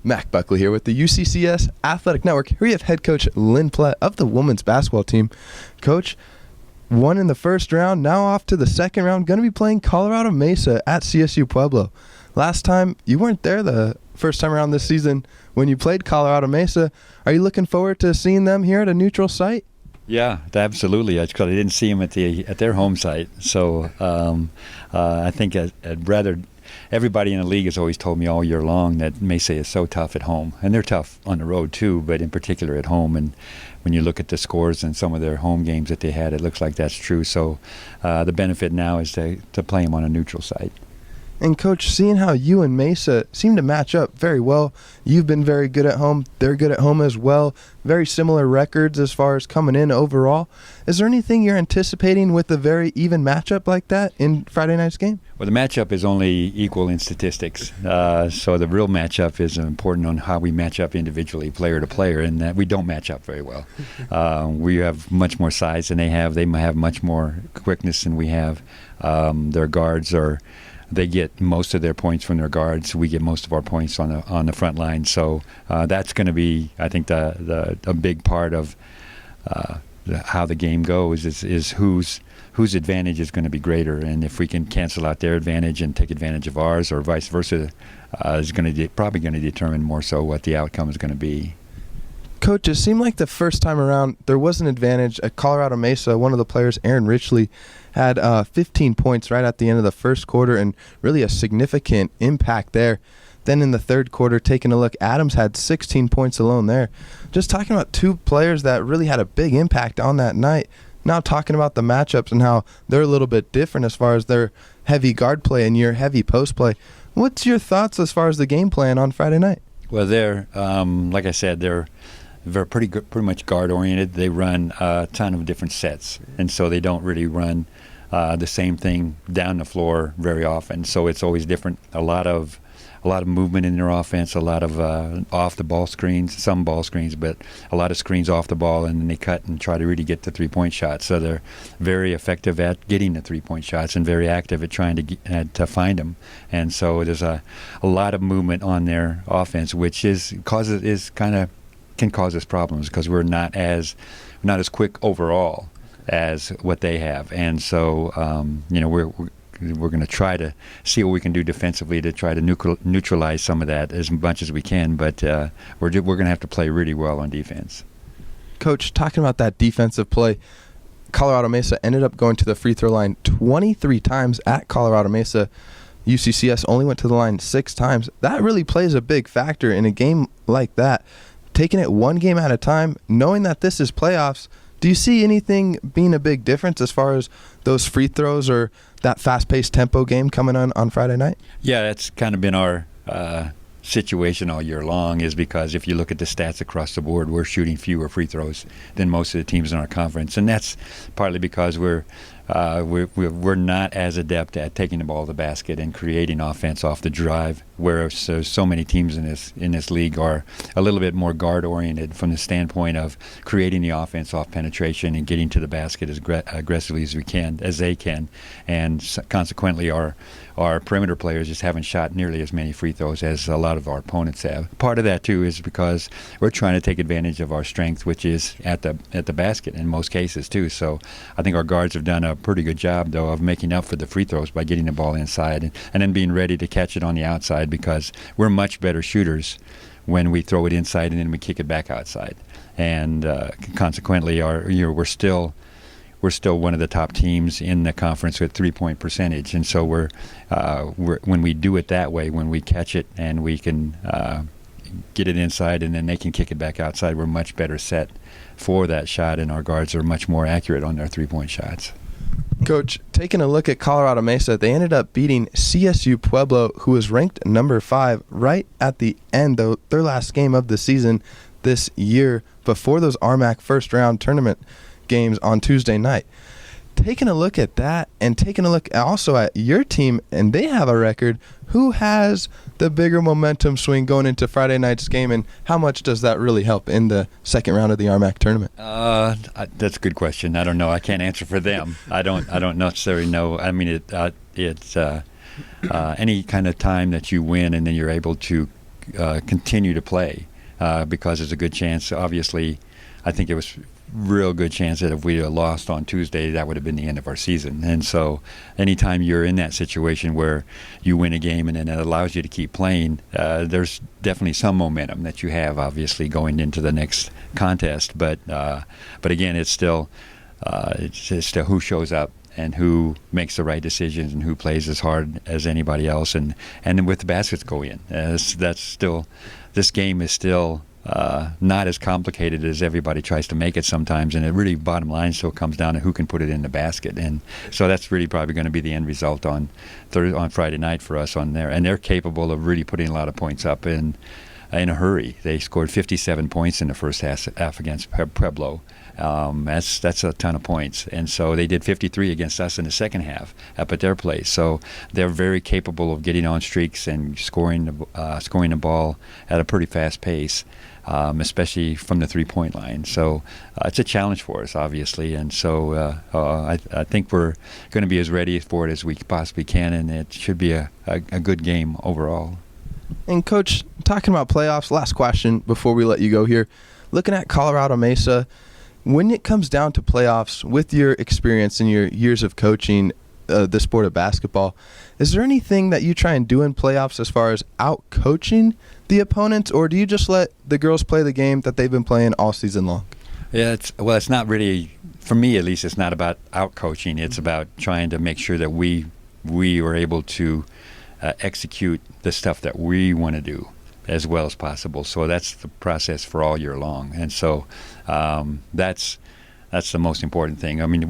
Mac Buckley here with the UCCS Athletic Network. Here we have head coach Lynn Plett of the women's basketball team. Coach, won in the first round, now off to the second round, going to be playing Colorado Mesa at CSU-Pueblo. Last time, you weren't there the first time around this season when you played Colorado Mesa. Are you looking forward to seeing them here at a neutral site? Yeah, absolutely. I didn't see them at their home site, so I think I'd rather. Everybody in the league has always told me all year long that Mesa is so tough at home, and they're tough on the road too, but in particular at home. And when you look at the scores and some of their home games that they had, it looks like that's true. So the benefit now is to play them on a neutral site. And Coach, seeing how you and Mesa seem to match up very well, you've been very good at home, they're good at home as well, very similar records as far as coming in overall. Is there anything you're anticipating with a very even matchup like that in Friday night's game? Well, the matchup is only equal in statistics, so the real matchup is important on how we match up individually, player to player, and that we don't match up very well. We have much more size than they have. They have much more quickness than we have. Their guards they get most of their points from their guards. We get most of our points on the front line. So that's going to be, I think, a big part of how the game goes is whose advantage is going to be greater, and if we can cancel out their advantage and take advantage of ours, or vice versa, is probably going to determine more so what the outcome is going to be. Coach, it seemed like the first time around there was an advantage at Colorado Mesa. One of the players, Aaron Richley, had 15 points right at the end of the first quarter, and really a significant impact there. Then in the third quarter, taking a look, Adams had 16 points alone there. Just talking about two players that really had a big impact on that night. Now talking about the matchups and how they're a little bit different as far as their heavy guard play and your heavy post play. What's your thoughts as far as the game plan on Friday night? Well, they're like I said, they're pretty much guard oriented. They run a ton of different sets, and so they don't really run the same thing down the floor very often. So it's always different. A lot of movement in their offense, a lot of off the ball screens, some ball screens, but a lot of screens off the ball, and then they cut and try to really get the 3-point shots. So they're very effective at getting the 3-point shots and very active at trying to find them. And so there's a lot of movement on their offense, which can cause us problems because we're not as quick overall as what they have. And so we're going to try to see what we can do defensively to try to neutralize some of that as much as we can, but we're going to have to play really well on defense. Coach, talking about that defensive play, Colorado Mesa ended up going to the free throw line 23 times at Colorado Mesa. UCCS only went to the line 6 times. That really plays a big factor in a game like that. Taking it one game at a time, knowing that this is playoffs, do you see anything being a big difference as far as those free throws or that fast-paced tempo game coming on Friday night? Yeah, that's kind of been our situation all year long, is because if you look at the stats across the board, we're shooting fewer free throws than most of the teams in our conference, and that's partly because we're not as adept at taking the ball to the basket and creating offense off the drive, whereas so many teams in this league are a little bit more guard oriented from the standpoint of creating the offense off penetration and getting to the basket as aggressively as they can, and consequently our perimeter players just haven't shot nearly as many free throws as a lot of our opponents have. Part of that too is because we're trying to take advantage of our strength, which is at the basket in most cases too. So I think our guards have done a pretty good job though of making up for the free throws by getting the ball inside and then being ready to catch it on the outside, because we're much better shooters when we throw it inside and then we kick it back outside. And consequently we're still one of the top teams in the conference with 3-point percentage, and so we're when we do it that way, when we catch it and we can get it inside and then they can kick it back outside, we're much better set for that shot, and our guards are much more accurate on their 3-point shots. Coach, taking a look at Colorado Mesa, they ended up beating CSU-Pueblo, who was ranked number 5 right at the end of their last game of the season this year before those RMAC first-round tournament games on Tuesday night. Taking a look at that and taking a look also at your team, and they have a record, who has the bigger momentum swing going into Friday night's game, and how much does that really help in the second round of the RMAC tournament? That's a good question. I don't know. I can't answer for them. I don't necessarily know. I mean, it's any kind of time that you win and then you're able to continue to play because there's a good chance. Obviously, I think there was real good chance that if we had lost on Tuesday, that would have been the end of our season. And so anytime you're in that situation where you win a game and then it allows you to keep playing, there's definitely some momentum that you have, obviously, going into the next contest. But again, it's still who shows up and who makes the right decisions and who plays as hard as anybody else. And then with the baskets go in. That's still, this game is still not as complicated as everybody tries to make it sometimes, and it really, bottom line, still comes down to who can put it in the basket. And so that's really probably going to be the end result on Friday night for us on there. And they're capable of really putting a lot of points up in a hurry. They scored 57 points in the first half against Pueblo. That's a ton of points, and so they did 53 against us in the second half up at their place. So they're very capable of getting on streaks and scoring the ball at a pretty fast pace, especially from the three-point line. So it's a challenge for us, obviously, and so I think we're going to be as ready for it as we possibly can, and it should be a good game overall. And Coach, talking about playoffs, last question before we let you go here. Looking at Colorado Mesa, when it comes down to playoffs, with your experience and your years of coaching the sport of basketball, is there anything that you try and do in playoffs as far as out-coaching the opponents, or do you just let the girls play the game that they've been playing all season long? Yeah, it's not really, for me at least, it's not about out-coaching. It's about trying to make sure that we are able to execute the stuff that we want to do as well as possible. So that's the process for all year long, and so that's the most important thing. I mean,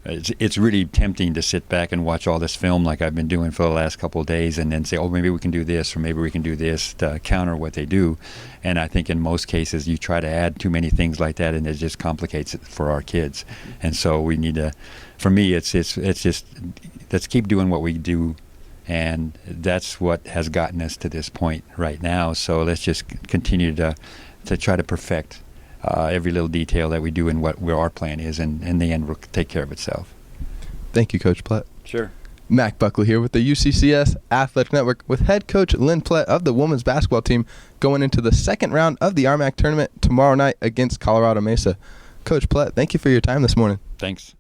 it's really tempting to sit back and watch all this film like I've been doing for the last couple of days, and then say, oh, maybe we can do this, or maybe we can do this to counter what they do. And I think in most cases you try to add too many things like that, and it just complicates it for our kids. And so we need to, for me, it's just let's keep doing what we do. And that's what has gotten us to this point right now. So let's just continue to try to perfect every little detail that we do and where our plan is, and in the end will take care of itself. Thank you, Coach Plett. Sure. Mac Buckley here with the UCCS Athletic Network with head coach Lynn Plett of the women's basketball team going into the second round of the RMAC tournament tomorrow night against Colorado Mesa. Coach Plett, thank you for your time this morning. Thanks.